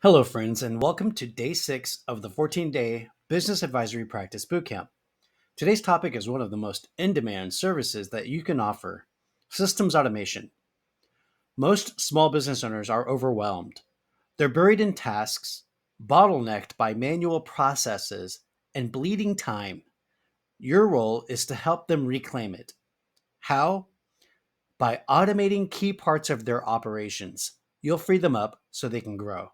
Hello, friends, and welcome to day 6 of the 14-day Business Advisory Practice Bootcamp. Today's topic is one of the most in demand services that you can offer: systems automation. Most small business owners are overwhelmed. They're buried in tasks, bottlenecked by manual processes, and bleeding time. Your role is to help them reclaim it. How? By automating key parts of their operations. You'll free them up so they can grow.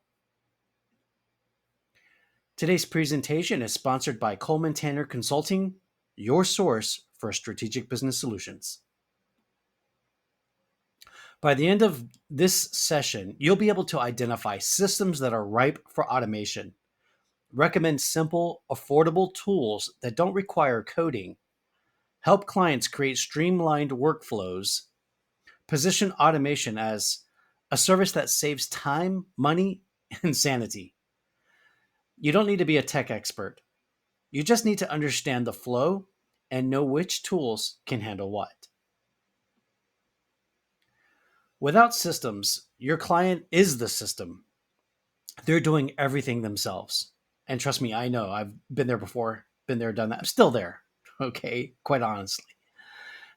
Today's presentation is sponsored by Coleman Tanner Consulting, your source for strategic business solutions. By the end of this session, you'll be able to identify systems that are ripe for automation, recommend simple, affordable tools that don't require coding, help clients create streamlined workflows, position automation as a service that saves time, money, and sanity. You don't need to be a tech expert. You just need to understand the flow and know which tools can handle what. Without systems, your client is the system. They're doing everything themselves. And trust me, I know. I've been there before, been there, done that. I'm still there, okay, quite honestly.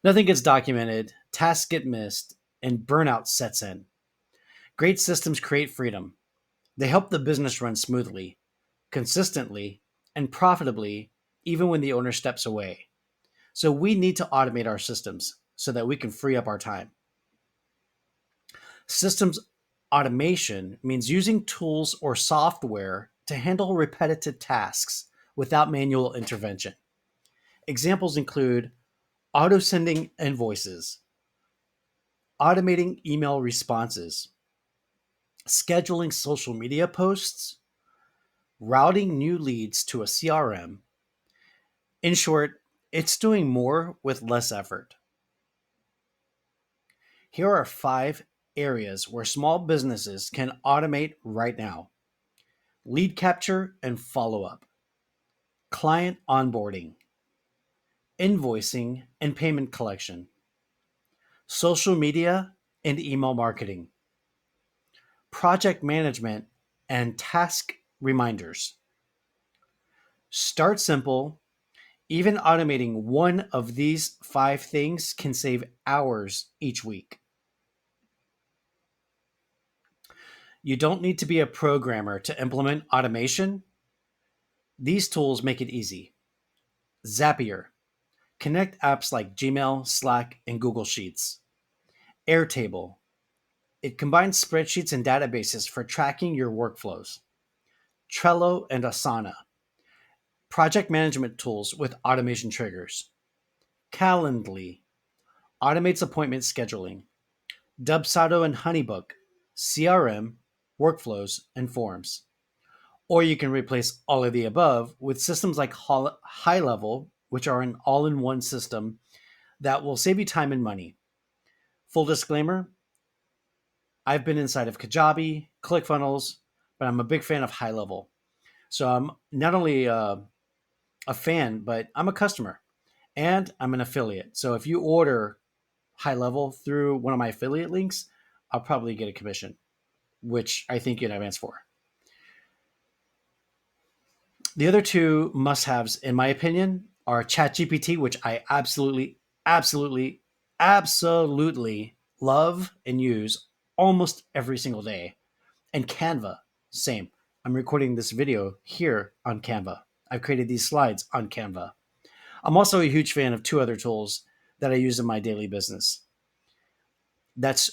Nothing gets documented, tasks get missed, and burnout sets in. Great systems create freedom. They help the business run smoothly, consistently, and profitably, even when the owner steps away. So we need to automate our systems so that we can free up our time. Systems automation means using tools or software to handle repetitive tasks without manual intervention. Examples include auto sending invoices, automating email responses, scheduling social media posts, routing new leads to a CRM. In short, it's doing more with less effort. Here are 5 areas where small businesses can automate right now: lead capture and follow up, client onboarding, invoicing and payment collection, social media and email marketing, project management and task reminders. Start simple. Even automating one of these 5 things can save hours each week. You don't need to be a programmer to implement automation. These tools make it easy. Zapier. Connect apps like Gmail, Slack, and Google Sheets. Airtable. It combines spreadsheets and databases for tracking your workflows. Trello and Asana. Project management tools with automation triggers. Calendly. Automates appointment scheduling. Dubsado and Honeybook. CRM, workflows, and forms. Or you can replace all of the above with systems like High Level, which are an all in one system that will save you time and money. Full disclaimer: I've been inside of Kajabi, ClickFunnels, but I'm a big fan of High Level. So I'm not only a fan, but I'm a customer and I'm an affiliate. So if you order High Level through one of my affiliate links, I'll probably get a commission, which I thank you in advance for. The other 2 must-haves, in my opinion, are ChatGPT, which I absolutely love and use almost every single day, and Canva. Same. I'm recording this video here on Canva. I've created these slides on Canva. I'm also a huge fan of 2 other tools that I use in my daily business. That's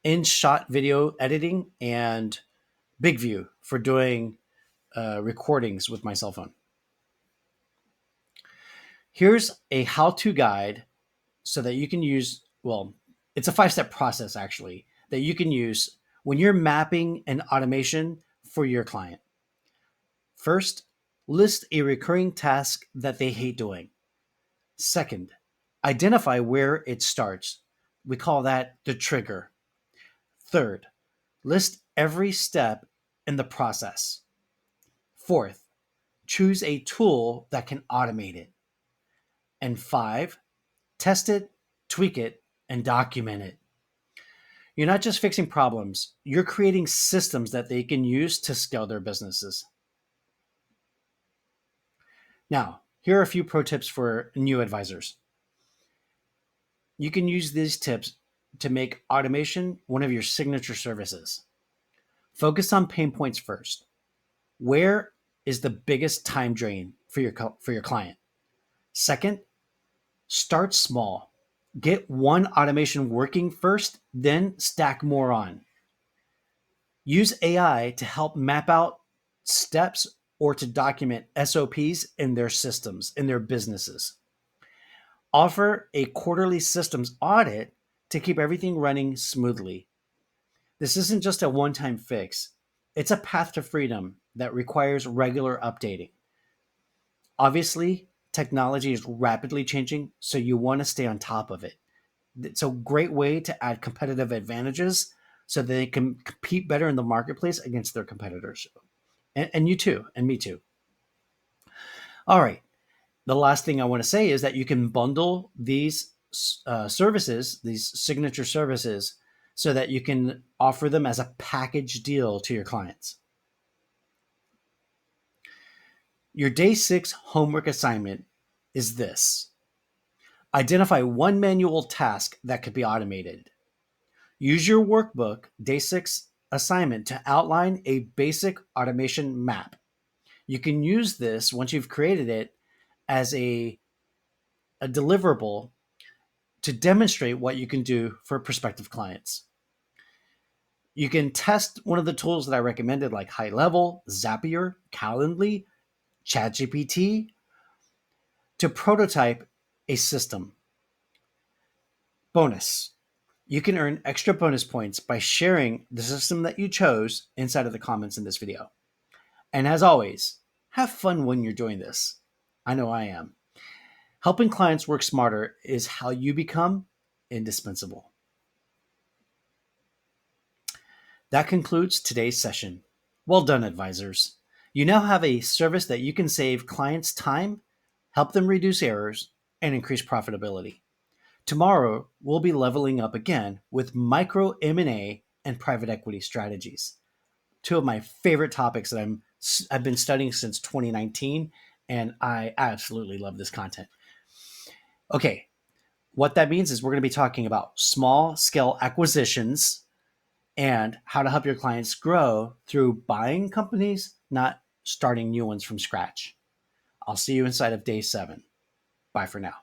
InShot video editing and BigView for doing recordings with my cell phone. Here's a how-to guide so that you can use, well, it's a 5-step process actually that you can use when you're mapping an automation for your client. First, list a recurring task that they hate doing. Second, identify where it starts. We call that the trigger. Third, list every step in the process. Fourth, choose a tool that can automate it. And 5, test it, tweak it, and document it. You're not just fixing problems, you're creating systems that they can use to scale their businesses. Now, here are a few pro tips for new advisors. You can use these tips to make automation one of your signature services. Focus on pain points first. Where is the biggest time drain for your client? Second, start small. Get one automation working first, then stack more on. Use AI to help map out steps or to document SOPs in their systems, in their businesses. Offer a quarterly systems audit to keep everything running smoothly. This isn't just a one time fix, it's a path to freedom that requires regular updating. Obviously, technology is rapidly changing, so you want to stay on top of it. It's a great way to add competitive advantages so that they can compete better in the marketplace against their competitors. And you too, and me too. All right. The last thing I want to say is that you can bundle these services, these signature services, so that you can offer them as a package deal to your clients. Your day 6 homework assignment is this: identify one manual task that could be automated. Use your workbook, day 6 assignment, to outline a basic automation map. You can use this once you've created it as a deliverable to demonstrate what you can do for prospective clients. You can test one of the tools that I recommended, like High Level, Zapier, Calendly, ChatGPT, to prototype a system. Bonus: you can earn extra bonus points by sharing the system that you chose inside of the comments in this video. And as always, have fun when you're doing this. I know I am. Helping clients work smarter is how you become indispensable. That concludes today's session. Well done, advisors. You now have a service that you can save clients time, help them reduce errors, and increase profitability. Tomorrow, we'll be leveling up again with micro M&A and private equity strategies. Two of my favorite topics that I've been studying since 2019, and I absolutely love this content. Okay, what that means is we're going to be talking about small scale acquisitions and how to help your clients grow through buying companies, not starting new ones from scratch. I'll see you inside of day 7. Bye for now.